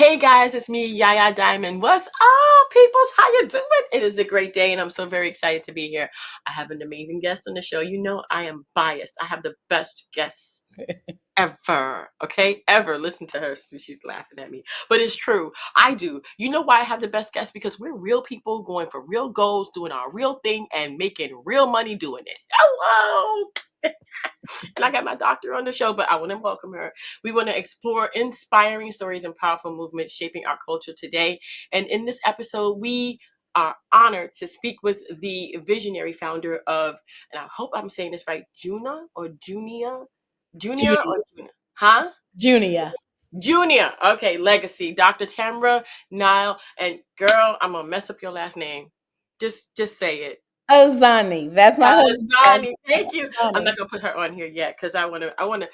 Hey guys, it's me, Yaya Diamond. What's up, peoples? How you doing? It is a great day, and I'm so very excited to be here. I have an amazing guest on the show. You know, I am biased. I have the best guests ever. Okay, ever. Listen to her. She's laughing at me, but it's true. I do. You know why I have the best guests? Because we're real people going for real goals, doing our real thing, and making real money doing it. Hello. And I got my doctor on the show, but I want to welcome her. We want to explore inspiring stories and powerful movements shaping our culture today. And in this episode, we are honored to speak with the visionary founder of, and I hope I'm saying this right, Junia Junia. or Junia? Huh? Junia. Junia. Okay, legacy. Dr. Tamara Nall. And girl, I'm gonna mess up your last name. Just say it. Ezeanii. That's my husband. Azani, thank you. I'm Ezeanii. not gonna put her on here yet because I wanna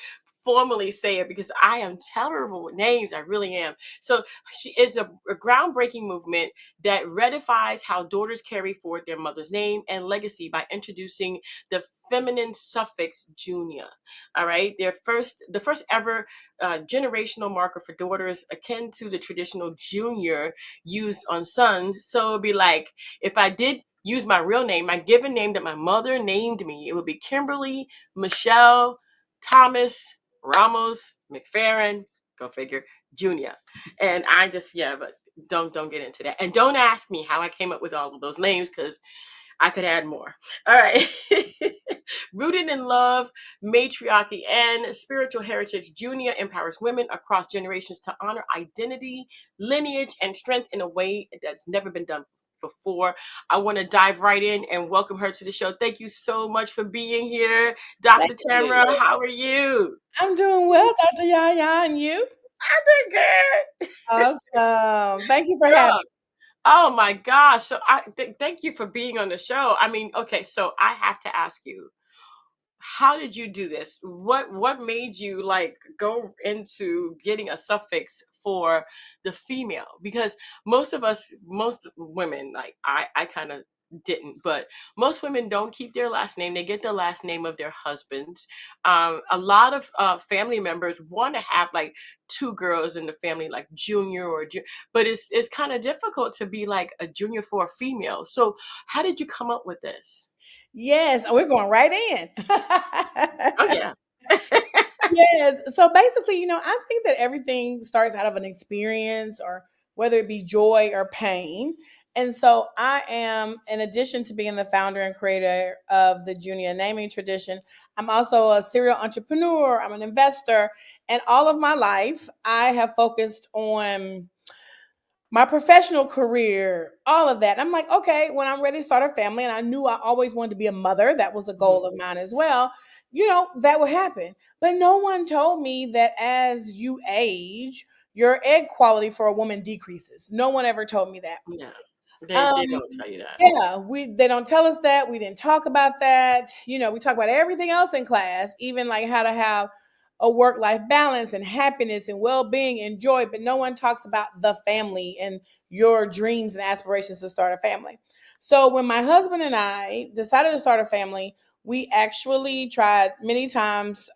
formally say it because I am terrible with names. I really am. So she is a groundbreaking movement that ratifies how daughters carry forward their mother's name and legacy by introducing the feminine suffix Junia. All right, the first ever generational marker for daughters, akin to the traditional junior used on sons. So it'd be like if I did use my real name, my given name that my mother named me, it would be Kimberly Michelle Thomas Ramos McFerrin, go figure, Junia. And I just, yeah, but don't get into that. And don't ask me how I came up with all of those names because I could add more. All right. Rooted in love, matriarchy, and spiritual heritage, Junia empowers women across generations to honor identity, lineage, and strength in a way that's never been done before. I want to dive right in and welcome her to the show. Thank you so much for being here, Thank Dr. you. Tamara. How are you? I'm doing well, Dr. Yaya, and you? I did good. Awesome. Thank you for having Girl, oh my gosh. So thank you for being on the show. I mean, okay, so I have to ask you, how did you do this? What made you like go into getting a suffix for the female? Because most women, like I kind of didn't, but most women don't keep their last name. They get the last name of their husbands. A lot of family members want to have like two girls in the family, like junior but it's kind of difficult to be like a junior for a female. So how did you come up with this? Yes, we're going right in. Oh yeah. Yes. So basically, I think that everything starts out of an experience or whether it be joy or pain. And so I am, in addition to being the founder and creator of the Junia naming tradition, I'm also a serial entrepreneur. I'm an investor. And all of my life, I have focused on my professional career, all of that. I'm like, okay, when I'm ready to start a family, and I knew I always wanted to be a mother, that was a goal of mine as well, that would happen. But no one told me that as you age, your egg quality for a woman decreases. No one ever told me that. Yeah, they Um, don't tell you that. yeah, they don't tell us that. We didn't talk about that. We talk about everything else in class, even like how to have a work-life balance and happiness and well-being and joy, but no one talks about the family and your dreams and aspirations to start a family. So when my husband and I decided to start a family, we actually tried many times,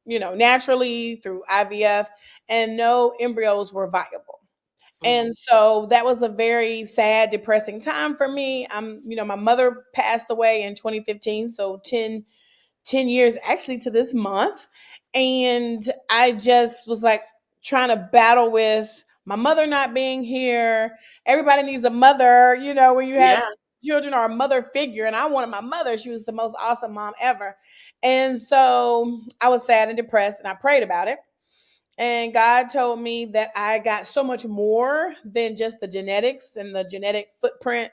naturally through IVF, and no embryos were viable. Mm. And so that was a very sad, depressing time for me. My mother passed away in 2015, so 10 years actually to this month. And I just was like trying to battle with my mother not being here. Everybody needs a mother, when you have Yeah. children or a mother figure. And I wanted my mother. She was the most awesome mom ever. And so I was sad and depressed and I prayed about it. And God told me that I got so much more than just the genetics and the genetic footprint,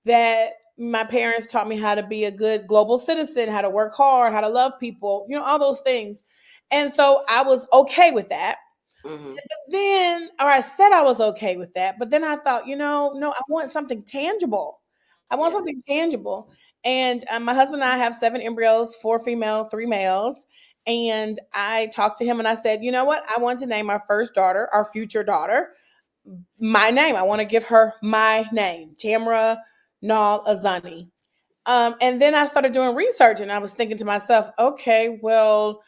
that my parents taught me how to be a good global citizen, how to work hard, how to love people, all those things. And so I was okay with that. Hmm. Then, or I said I was okay with that, but then I thought, no, I want something tangible. I want Yeah. something tangible. And my husband and I have 7 embryos, 4 female, 3 males. And I talked to him and I said, you know what? I want to name our first daughter, our future daughter, my name. I want to give her my name, Tamara Nall Ezeanii. And then I started doing research and I was thinking to myself, okay, well,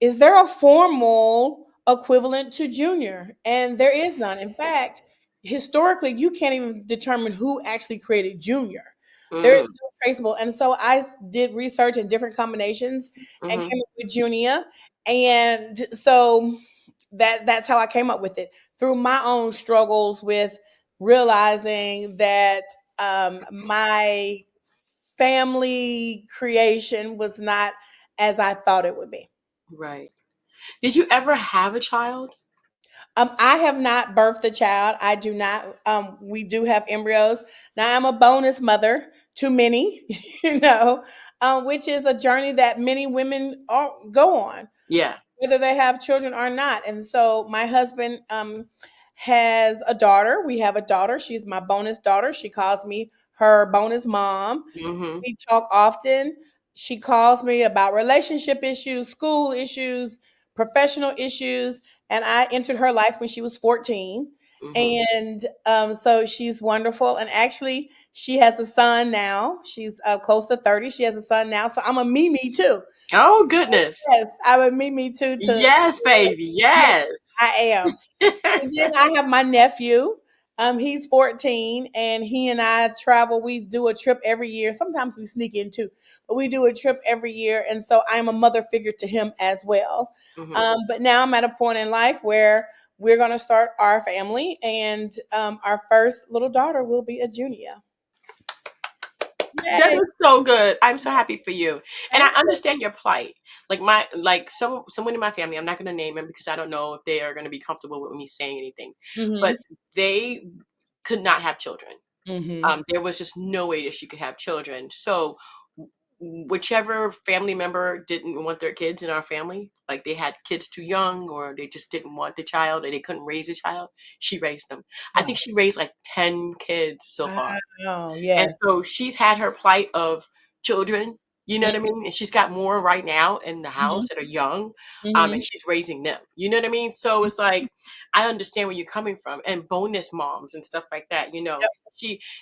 is there a formal equivalent to Junior, and there is none. In fact, historically, you can't even determine who actually created Junior. There is Mm, no traceable, and so did research in different combinations and mm-hmm. came up with Junia, and so that's how I came up with it through my own struggles with realizing that my family creation was not as I thought it would be. Right. Did you ever have a child? I have not birthed a child. I do not. We do have embryos. Now I'm a bonus mother to many, which is a journey that many women go on, Yeah. whether they have children or not. And so my husband has a daughter. We have a daughter. She's my bonus daughter. She calls me her bonus mom. Mm-hmm. We talk often. She calls me about relationship issues, school issues, professional issues. And I entered her life when she was 14. Mm-hmm. And so she's wonderful. And actually, she has a son now. She's close to 30. She has a son now. So I'm a Mimi too. Oh goodness. Yes, I'm a Mimi too. Yes, baby. Yes, Yes. I am. And then I have my nephew. He's 14 and he and I travel. We do a trip every year. Sometimes we sneak in too, but we do a trip every year. And so I'm a mother figure to him as well. Mm-hmm. But now I'm at a point in life where we're going to start our family, and our first little daughter will be a Junia. That Yay. is so good. I'm so happy for you. And I Thank you. understand your plight. Like someone in my family, I'm not gonna name them because I don't know if they are gonna be comfortable with me saying anything. But Hmm. they could not have children. Hmm. There was just no way that she could have children. So whichever family member didn't want their kids in our family, like they had kids too young or they just didn't want the child and they couldn't raise a child, she raised them. I think Oh, she raised like 10 kids so far. wow. And Yes. so she's had her plight of children, you know what I mean? And she's got more right now in the house Hmm. that are young, and Hmm. she's raising them. You know what I mean? So it's like I understand where you're coming from, and bonus moms and stuff like that. Yep.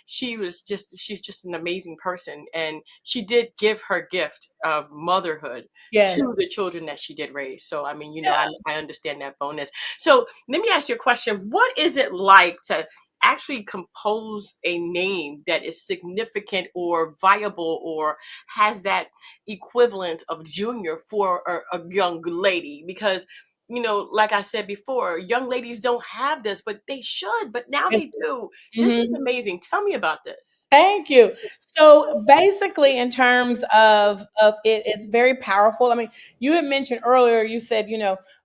She's just an amazing person, and she did give her gift of motherhood Yes. to the children that she did raise. So I mean, Yeah. I understand that bonus. So let me ask you a question: what is it like to actually compose a name that is significant or viable or has that equivalent of junior for a young lady? Because like I said before, young ladies don't have this, but they should, but now Yes. they do. This is Mhm. amazing. Tell me about this. Thank you. So basically, in terms of it, it's very powerful. I mean, you had mentioned earlier. You said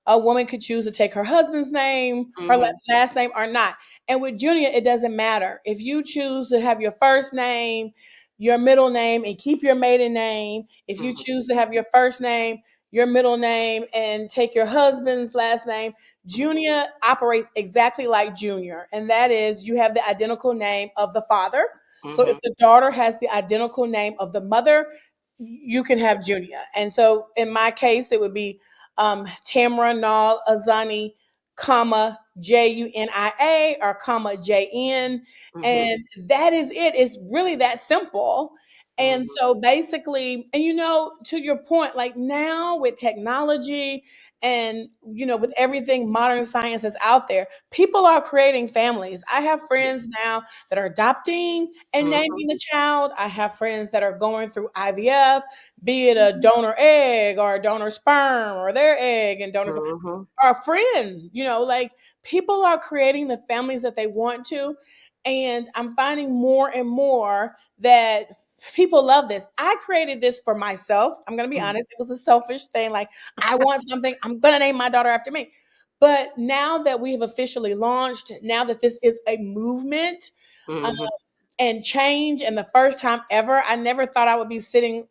a woman could choose to take her husband's name, her Hmm. last name, or not. And with Junia, it doesn't matter if you choose to have your first name, your middle name, and keep your maiden name. If you Hmm. choose to have your first name, your middle name, and take your husband's last name, Junia operates exactly like Junior, and that is you have the identical name of the father. So if Hmm. the daughter has the identical name of the mother, you can have Junia. And so in my case, it would be Tamara Nall Ezeanii, comma Junia, or comma JN. Hmm. And that is it. It's really that simple. And Hmm. so basically, and to your point, like now with technology and with everything modern science is out there, people are creating families. I have friends now that are adopting and Hmm. naming the child. I have friends that are going through IVF, be it a donor egg or a donor sperm or their egg and donor Hmm. or a friend, like people are creating the families that they want to. And I'm finding more and more that people love this. I created this for myself. I'm going to be honest. It was a selfish thing. Like, I want something, I'm going to name my daughter after me. But now that we have officially launched, now that this is a movement, Hmm. and change, and the first time ever, I never thought I would be sitting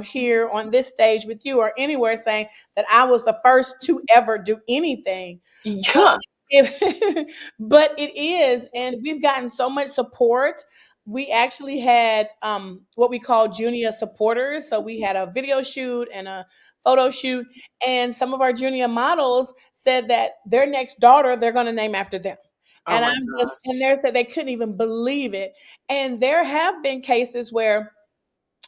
here on this stage with you or anywhere saying that I was the first to ever do anything. Yeah. But it is, and we've gotten so much support. We actually had what we call junior supporters. So we had a video shoot and a photo shoot, and some of our junior models said that their next daughter they're going to name after them. Oh And my I'm just, and gosh. they said they couldn't even believe it. And there have been cases where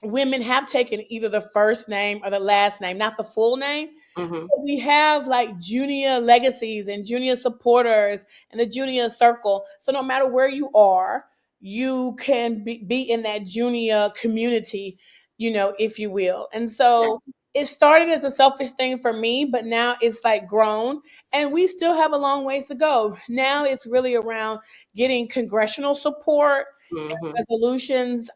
women have taken either the first name or the last name, not the full name. Mm-hmm. We have like Junia legacies and Junia supporters and the Junia circle. So no matter where you are, you can be in that Junia community, if you will. And Yeah. so it started as a selfish thing for me, but now it's like grown and we still have a long ways to go. Now it's really around getting congressional support, Mm-hmm. resolutions,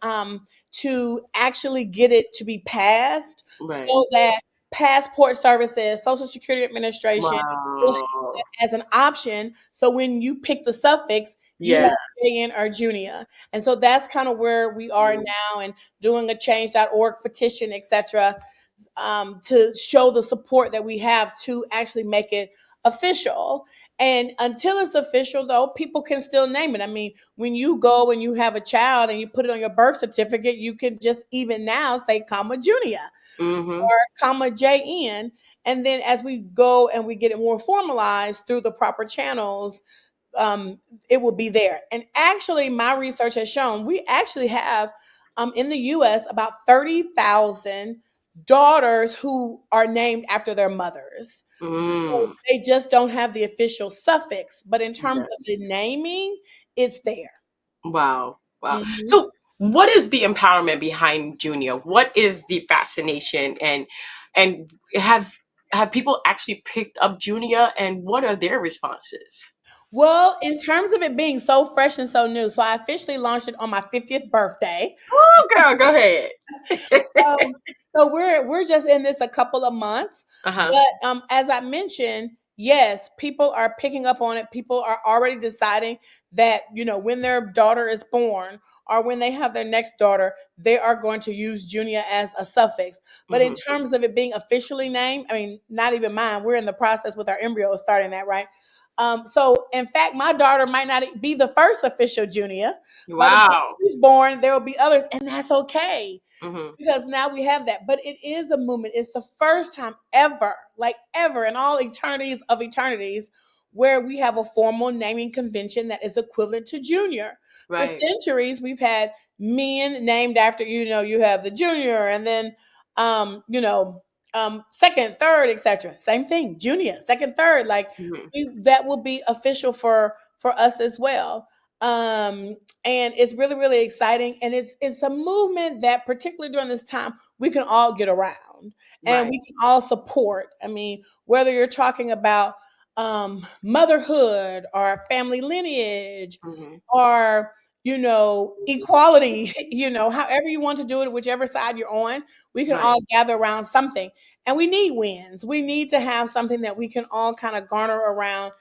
to actually get it to be passed Right. so that passport services, Social Security Administration will have Wow. that as an option. So when you pick the suffix, you have Yeah. JN or Junia. And so that's kind of where we are now and doing a change.org petition, etc., to show the support that we have to actually make it official. And until it's official, though, people can still name it. I mean, when you go and you have a child and you put it on your birth certificate, you can just even now say comma Junia Mm-hmm. or comma JN. And then as we go and we get it more formalized through the proper channels, it will be there. And actually, my research has shown we actually have in the US about 30,000 daughters who are named after their mothers. So Mm. they just don't have the official suffix, but in terms of Yes. the naming, it's there. Wow. Wow. Mhm. So what is the empowerment behind Junior? What is the fascination, and have people actually picked up Junior, and what are their responses? Well, in terms of it being so fresh and so new, so I officially launched it on my 50th birthday. Oh girl, go ahead. Um, so we're just in this a couple of months, Uh-huh. but as I mentioned, yes, people are picking up on it. People are already deciding that when their daughter is born or when they have their next daughter, they are going to use Junia as a suffix. But in Mm-hmm. terms of it being officially named, I mean, not even mine. We're in the process with our embryo starting that, right? So in fact, my daughter might not be the first official Junia. By the time Wow. she's born, there will be others, and that's okay Mm-hmm. because now we have that. But it is a movement. It's the first time ever, like ever in all eternities of eternities, where we have a formal naming convention that is equivalent to junior. For Right. centuries, we've had men named after, you have the junior and then, second, third, etc. Same thing, junior, second, third. Like Mm-hmm. that will be official for us as well. Um, and it's really really exciting and it's a movement that particularly during this time we can all get around and Right. we can all support. I mean, whether you're talking about motherhood or family lineage Mm-hmm. or equality, however you want to do it, whichever side you're on, we can Right. all gather around something. And we need wins. We need to have something that we can all kind of garner around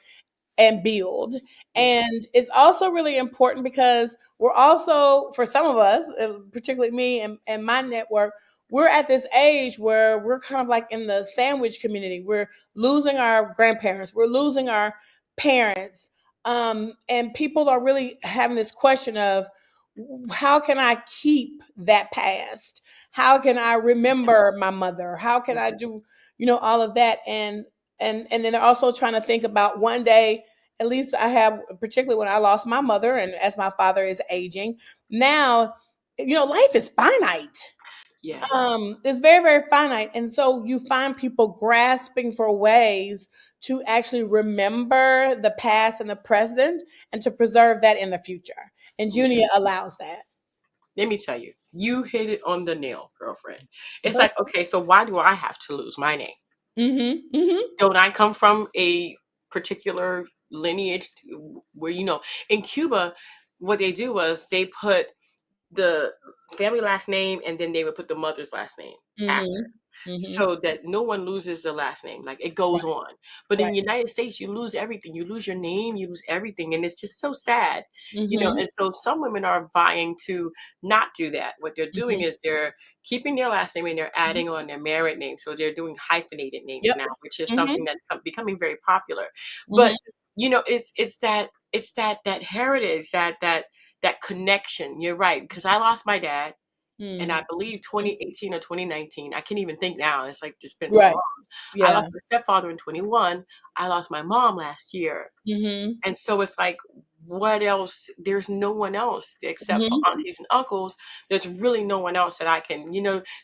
and build. Yeah. And it's also really important because we're also, for some of us, particularly me and my network, we're at this age where we're kind of like in the sandwich community. We're losing our grandparents, we're losing our parents. And people are really having this question of how can I keep that past? How can I remember my mother? How can I do, all of that? And then they're also trying to think about one day, at least I have, particularly when I lost my mother and as my father is aging now, life is finite. Yeah. It's very very finite, and so you find people grasping for ways to actually remember the past and the present and to preserve that in the future, and Yeah. Junia allows that. Let me tell you, you hit it on the nail, girlfriend. It's like, okay, so why do I have to lose my name? Mm-hmm, mm-hmm, Don't I come from a particular lineage where, in Cuba, what they do was they put the family last name and then they would put the mother's last name after, mm-hmm, mm-hmm. so that no one loses the last name. Like it goes Right, on. But in right. the United States, you lose everything. You lose your name, you lose everything. And it's just so sad, Mm-hmm, And so some women are vying to not do that. What they're doing mm-hmm, is they're keeping their last name and they're adding on their married name. So they're doing hyphenated names yep. now, which is Mm-hmm, something that's becoming very popular. mm-hmm, But, it's that heritage, that connection. You're right. Because I lost my dad and mm-hmm. I believe 2018 or 2019. I can't even think now. It's like it's been so Right. long. I Yeah. lost my stepfather in 21. I lost my mom last year. Mm-hmm. And so it's like what else? There's no one else except for Mhm. aunties and uncles. There's really no one else that I can,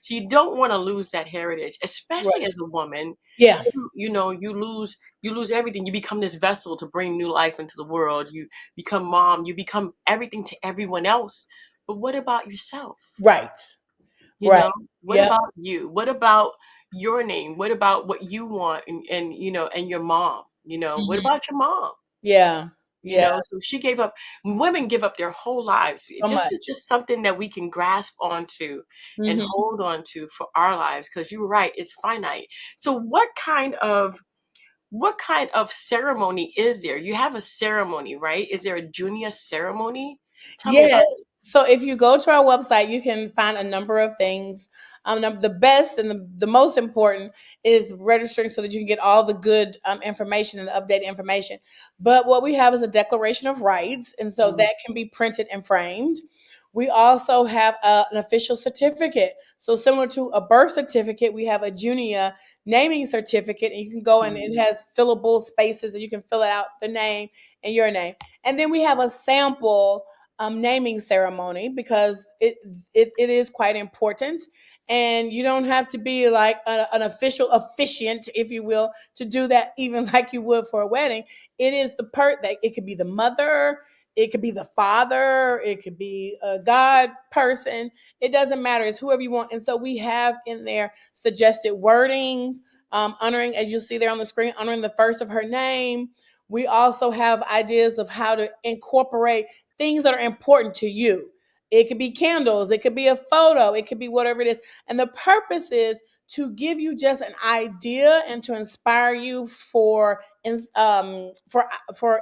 so you don't want to lose that heritage, especially Right. as a woman. Yeah. You lose everything. You become this vessel to bring new life into the world. You become mom, you become everything to everyone else. But what about yourself? Right. You Right. know, what Yep. about you? What about your name? What about what you want, and your mom? What Mhm. about your mom? Yeah. Yeah. So she gave up. Women give up their whole lives. So This is much. just something that we can grasp onto and Mhm. hold on to for our lives, because you're right, it's finite. So what kind of ceremony is there? You have a ceremony, right? Is there a Junia ceremony? Tell me Yes. about it. So if you go to our website, you can find a number of things. The best and the most important is registering so that you can get all the good information and the updated information. But what we have is a declaration of rights, and so Mhm. that can be printed and framed. We also have an official certificate. So similar to a birth certificate, we have a Junia naming certificate, and you can go and it Mhm. has fillable spaces, and you can fill it out the name and your name. And then we have a sample naming ceremony because it is quite important, and you don't have to be like an official officiant, if you will, to do that, even like you would for a wedding. It is the part that it could be the mother, it could be the father, it could be a god person. It doesn't matter. It's whoever you want. And so we have in there suggested wordings, honoring, as you'll see there on the screen, honoring the first of her name. We also have ideas of how to incorporate things that are important to you. It could be candles, it could be a photo, it could be whatever it is. And the purpose is to give you just an idea and to inspire you for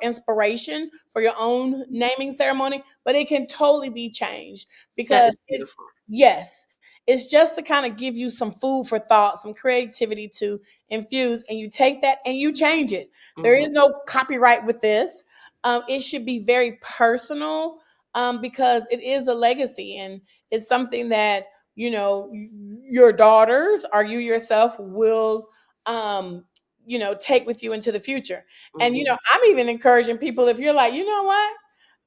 inspiration for your own naming ceremony. But it can totally be changed That because is beautiful. yes, it's just to kind of give you some food for thought, some creativity to infuse, and you take that and you change it. There Hmm. is no copyright with this. It should be very personal, because it is a legacy and it's something that your daughters or you yourself will take with you into the future. And Hmm. I'm even encouraging people, if you're like, you know what,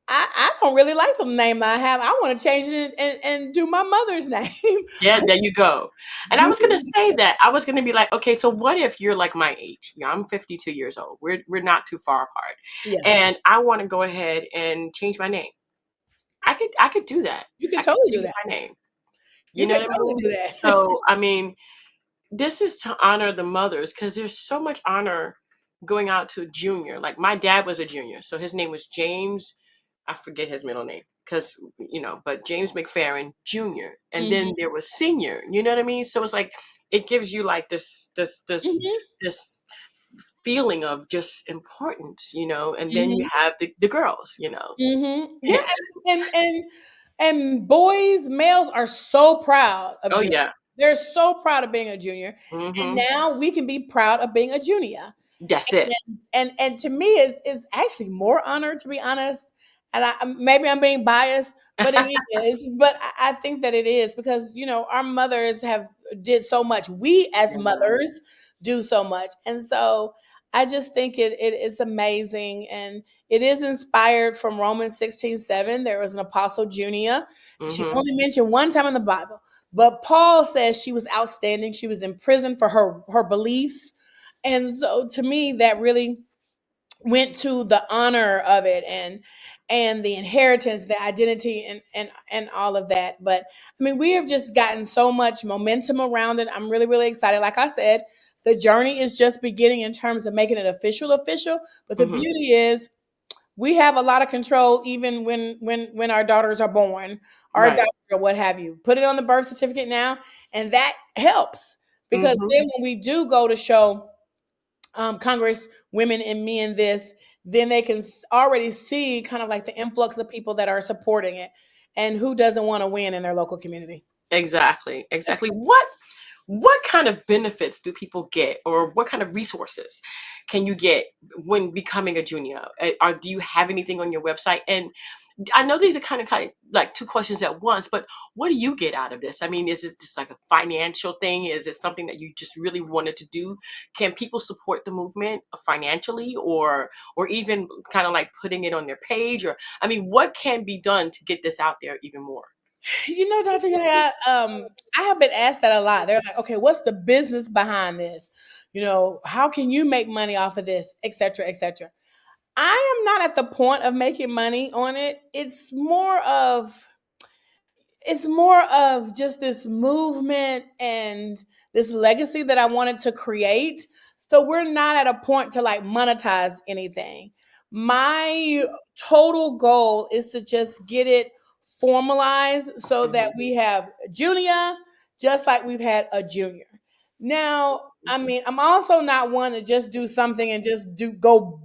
I don't really like the name I have. I want to change it and do my mother's name. Yeah, there you go. And I You was gonna can, say that. I was gonna be like, okay, so what if you're like my age? I'm 52 years old. We're not too far apart, yeah, and I want to go ahead and change my name. I could do that. you can I could totally do change that. my name. You You know can what I totally mean? do that. So I mean, this is to honor the mothers, because there's so much honor going out to junior. Like my dad was a junior, so his name was James. I forget his middle name, because but James McFerrin Jr. And then Hmm. there was senior. You know what I mean? So it's like it gives you like Hmm. this feeling of just importance, and then you Hmm. have the girls. Yeah, and boys, males are so proud of Oh junior. yeah. They're so proud of being a junior, and Hmm. now we can be proud of being a junior. That's it. And to me, is actually more honor, to be honest. And maybe I'm being biased, but it is. But I think that it is because our mothers have did so much. We as Yeah. mothers do so much, and so I just think it is amazing, and it is inspired from Romans 16:7. There was an apostle Junia. She's Hmm. only mentioned one time in the Bible, but Paul says she was outstanding. She was in prison for her beliefs, and so to me, that really went to the honor of it and the inheritance, the identity, and all of that. But I mean, we have just gotten so much momentum around it. I'm really, really excited. Like I said, the journey is just beginning in terms of making it official. But the Hmm. beauty is we have a lot of control even when our daughters are born or Right. adopted or what have you. Put it on the birth certificate now, and that helps because Hmm. then when we do go to show Congress, women and men this, then they can already see kind of like the influx of people that are supporting it and who doesn't want to win in their local community. Exactly. Exactly. what kind of benefits do people get, or what kind of resources can you get when becoming a junior? Or do you have anything on your website? And I know these are kind of like two questions at once, but what do you get out of this? I mean, is it just like a financial thing? Is it something that you just really wanted to do? Can people support the movement financially, or even kind of like putting it on their page? Or I mean, what can be done to get this out there even more? Dr. Yaya, I have been asked that a lot. They're like, okay, what's the business behind this? How can you make money off of this, et cetera, et cetera. I am not at the point of making money on it. It's more of just this movement and this legacy that I wanted to create. So we're not at a point to like monetize anything. My total goal is to just get it formalized so that Mhm, we have Junia just like we've had a junior. Now, I mean, I'm also not one to just do something and just do go,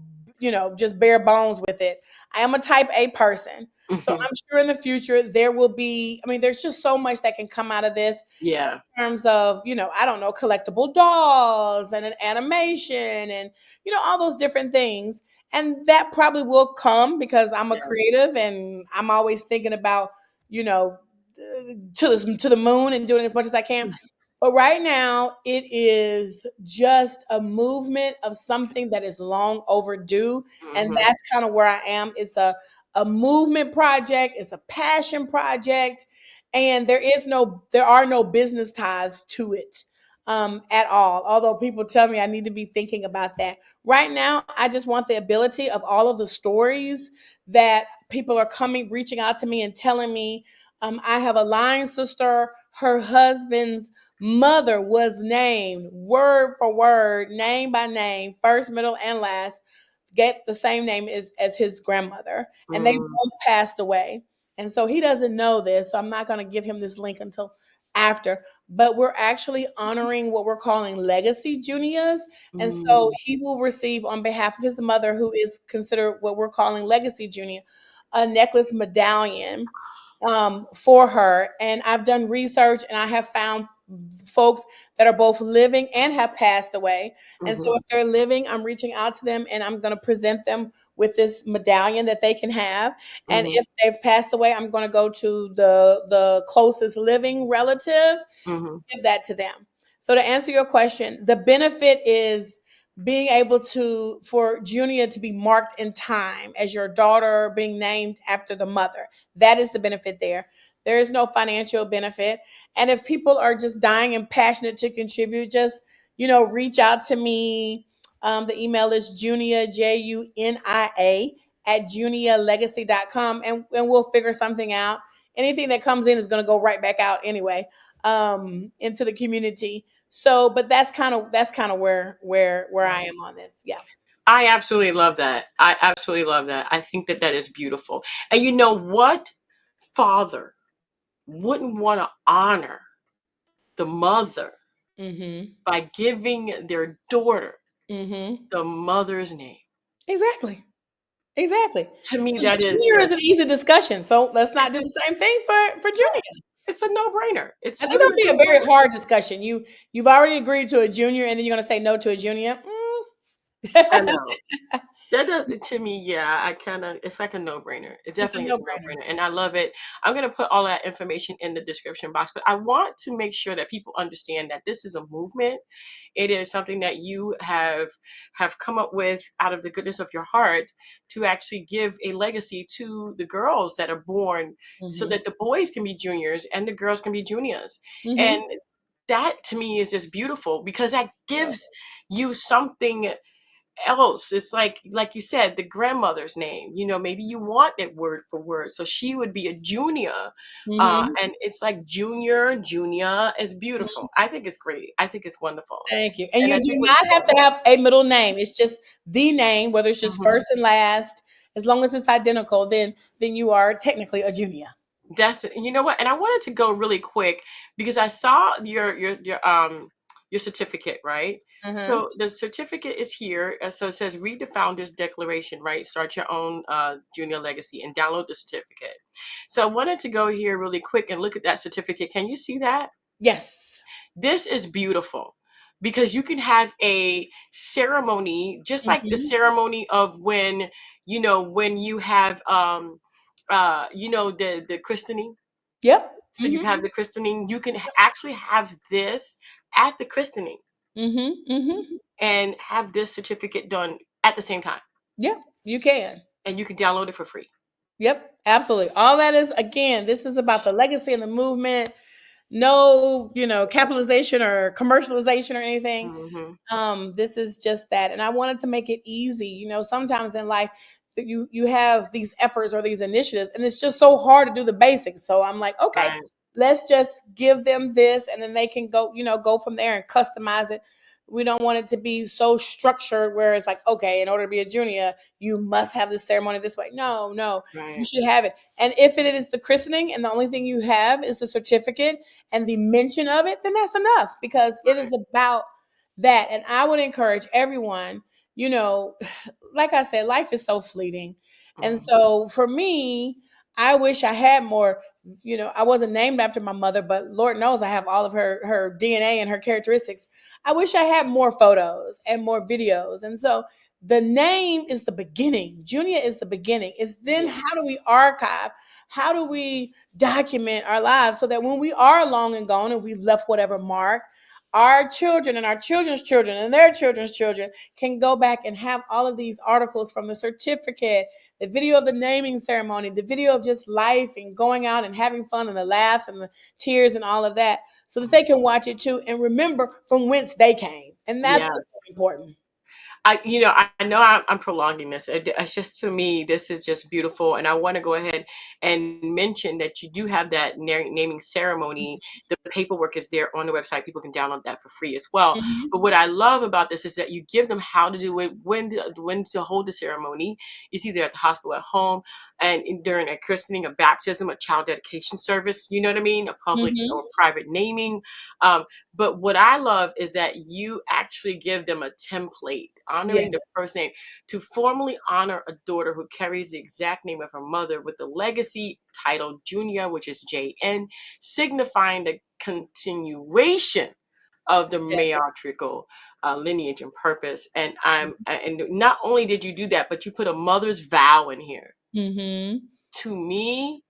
just bare bones with it. I am a type A person. So mhm. I'm sure in the future there will be, I mean, there's just so much that can come out of this Yeah. in terms of, I don't know, collectible dolls and an animation and, all those different things. And that probably will come because I'm a Yeah. creative and I'm always thinking about, you know, to the moon and doing as much as I can. But right now, it is just a movement of something that is long overdue. And Mhm, that's kind of where I am. It's a movement project, it's a passion project, and there are no business ties to it at all. Although people tell me I need to be thinking about that. Right now, I just want the ability of all of the stories that people are reaching out to me and telling me. I have a line sister, her husband's mother was named word for word, name by name, first, middle, and last, get the same name as his grandmother. And they mm, both passed away. And so he doesn't know this. So I'm not going to give him this link until after. But we're actually honoring what we're calling legacy juniors. And so mm, he will receive, on behalf of his mother, who is considered what we're calling legacy junior, a necklace medallion for her. And I've done research and I have found folks that are both living and have passed away. And so mhm, if they're living, I'm reaching out to them and I'm going to present them with this medallion that they can have. And mhm, if they've passed away, I'm going to go to the closest living relative, mhm, give that to them. So to answer your question, the benefit is being able to for Junia to be marked in time as your daughter being named after the mother. That is the benefit there. There is no financial benefit. And if people are just dying and passionate to contribute, just reach out to me. The email is Junia, Junia, at junialegacy.com, and we'll figure something out. Anything that comes in is going to go right back out anyway, into the community. So, but that's kind of where I mhm. am on this. Yeah. I absolutely love that. I absolutely love that. I think that that is beautiful. And you know what? Father wouldn't want to honor the mother Mm-hmm. by giving their daughter Mm-hmm. the mother's name. Exactly. Exactly. To me, Because that is junior is just an easy discussion. So let's not do it's the same thing for junior. it's a no-brainer. It's I think that'd literally be a a very no-brainer. hard discussion. You've already agreed to a junior, and then you're going to say no to a junior. I Mm. know. That does to me, yeah. I kind of it's like a no-brainer. It It's a definitely is no a brainer. no-brainer, and I love it. I'm gonna put all that information in the description box, but I want to make sure that people understand that this is a movement. It is something that you have come up with out of the goodness of your heart to actually give a legacy to the girls that are born, so Mm-hmm. that the boys can be juniors and the girls can be juniors, and Mm-hmm. that to me is just beautiful because that gives you something else. It's like you said, the grandmother's name. Maybe you want it word for word, so she would be a Junia, Mm-hmm. and it's like Junior, Junia. It's beautiful. I think it's great. I think it's wonderful, Thank you. And and you I do think what not have to have a middle name. It's just the name, whether it's just Mhm. first and last. As long as it's identical, then you are technically a junior. That's you know what, and I wanted to go really quick because I saw your certificate, right? Uh-huh. So the certificate is here. So it says read the founder's declaration, right? Start your own junior legacy and download the certificate. So I wanted to go here really quick and look at that certificate. Can you see that? Yes. this is beautiful because you can have a ceremony just like the Mhm. ceremony of when, when you have the christening. Yep. So you Mhm. have the christening, you can actually have this at the christening Mhm. Mhm. and have this certificate done at the same time, Yep. You can. and you can download it for free. Yep. Absolutely. All that is, again, this is about the legacy and the movement. No, capitalization or commercialization or anything. Hmm. This is just that, and I wanted to make it easy. Sometimes in life that you have these efforts or these initiatives, and it's just so hard to do the basics. So I'm like, okay, Right. let's just give them this, and then they can go from there and customize it. We don't want it to be so structured where it's like, okay, in order to be a junior, you must have this ceremony this way. No, no, you Right. should have it. And if it is the christening and the only thing you have is the certificate and the mention of it, then that's enough, because it Right. is about that. And I would encourage everyone, you know, like I said, life is so fleeting. And Mhm. so for me, I wish I had more. I wasn't named after my mother, but Lord knows I have all of her DNA and her characteristics. I wish I had more photos and more videos. And so the name is the beginning. Junia is the beginning. It's then, Yeah. how do we archive? How do we document our lives so that when we are long and gone and we've left whatever mark, our children and our children's children and their children's children can go back and have all of these articles, from the certificate, the video of the naming ceremony, the video of just life and going out and having fun, and the laughs and the tears and all of that, so that they can watch it too and remember from whence they came. And that's Yeah. what's so important. I know I'm prolonging this. It's just, to me, this is just beautiful, and I want to go ahead and mention that you do have that naming ceremony. The paperwork is there on the website. People can download that for free as well. Mhm. But what I love about this is that you give them how to do it, when to hold the ceremony. It's either at the hospital, at home, and during a christening, a baptism, a child dedication service. You know what I mean? A public or Mhm. private naming. Um, but what I love is that you actually give them a template honoring the Yes. first name to formally honor a daughter who carries the exact name of her mother with the legacy title Junia, which is JN, signifying the continuation of the Yeah. matriarchal lineage and purpose. And not only did you do that, but you put a mother's vow in here. Mhm. To me,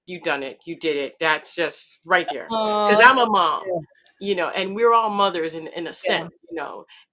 you done it. You did it. That's just right there. Because Oh, I'm a mom, yeah. and we're all mothers in a Yeah. sense.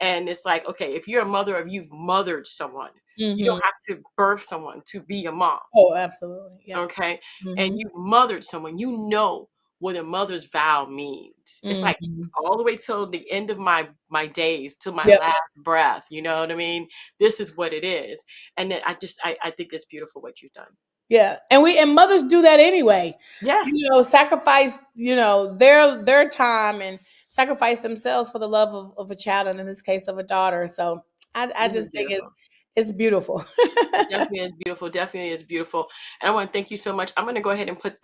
And it's like, okay, if you're a mother, if you've mothered someone, you Mhm. don't have to birth someone to be a mom. Oh, absolutely. Yep. Okay. And Mhm. you've mothered someone, you know what a mother's vow means. It's like Mhm. all the way till the end of my days, till my Yep. last breath. You know what I mean? This is what it is. And then I think it's beautiful what you've done. Yeah, and mothers do that anyway. Yeah. Sacrifice, their time, and sacrifice themselves for the love of a child, and in this case of a daughter. So I This is just think it's beautiful. it's beautiful. It definitely is beautiful. Definitely is beautiful. And I want to thank you so much. I'm going to go ahead and put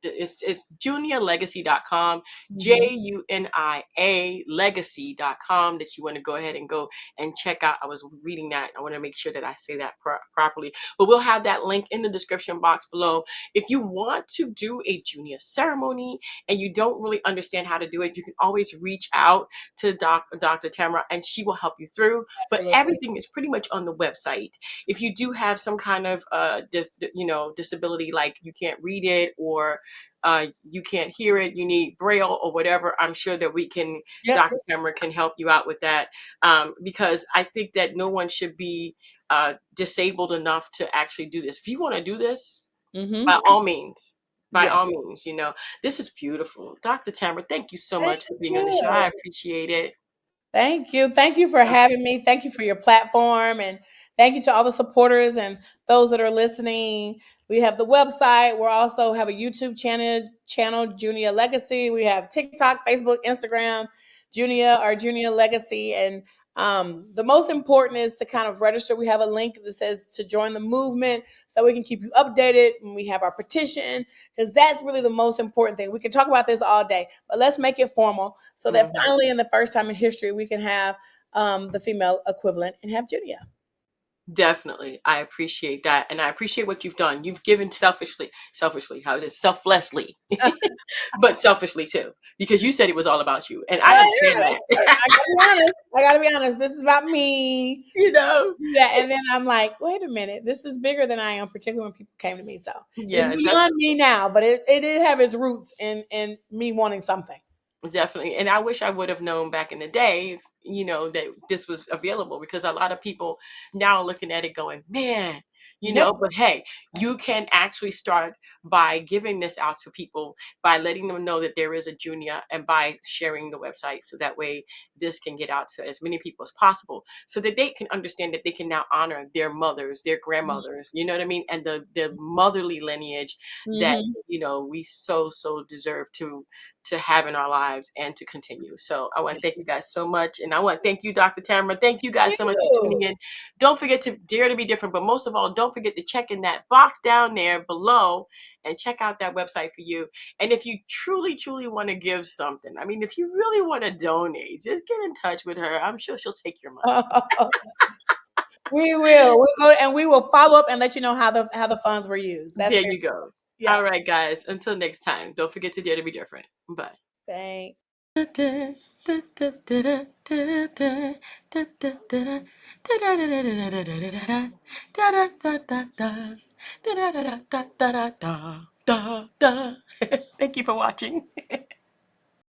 it's junialegacy.com, Mhm. JUNIA legacy.com, that you want to go ahead and go and check out. I was reading that. I want to make sure that I say that properly. But we'll have that link in the description box below. If you want to do a junior ceremony and you don't really understand how to do it, you can always reach out to Dr. Tamara, and she will help you through. But Absolutely. everything is pretty much on the website. If you do have some kind of disability, like you can't read it, or you can't hear it, you need braille or whatever, I'm sure that Yep. Dr. Cameron can help you out with that, because I think that no one should be disabled enough to actually do this. If you want to do this, by Mhm. all means, by Yes. all means, this is beautiful. Dr. Tamara, thank you so Thank much for being on the show. I you. appreciate it. Thank you. Thank you for having me. Thank you for your platform. And thank you to all the supporters and those that are listening. We have the website. We also have a YouTube channel, Junia Legacy. We have TikTok, Facebook, Instagram, Junia Legacy. And the most important is to kind of register. We have a link that says to join the movement so we can keep you updated when we have our petition, because that's really the most important thing. We can talk about this all day, but let's make it formal so that Mhm. finally, in the first time in history, we can have the female equivalent and have Junia. Definitely. I appreciate that. And I appreciate what you've done. You've given selfishly, how it is, selflessly, but selfishly too, because you said it was all about you. And I understand I that. gotta be honest. I gotta be honest. This is about me. You know? Yeah, and then I'm like, wait a minute, this is bigger than I am, particularly when people came to me. So it's Yeah, beyond me now, but it did have its roots in me wanting something. definitely. And I wish I would have known back in the day, that this was available, because a lot of people now are looking at it going, man, Yep. but hey, you can actually start by giving this out to people, by letting them know that there is a Junia, and by sharing the website, so that way this can get out to as many people as possible, so that they can understand that they can now honor their mothers, their grandmothers, you know what I mean? And the motherly lineage that, Mm-hmm. we so deserve to have in our lives and to continue. So I want to thank you guys so much. And I want to thank you, Dr. Tamara. Thank you guys so much for tuning Ew. in. Don't forget to dare to be different, but most of all, don't forget to check in that box down there below and check out that website for you. And if you truly want to give something, I mean, if you really want to donate, just get in touch with her. I'm sure she'll take your money. We will. We'll go and we will follow up and let you know how the funds were used. That's There very you go. yeah. All right, guys. Until next time, don't forget to dare to be different. Bye. Thanks. Thank you for watching.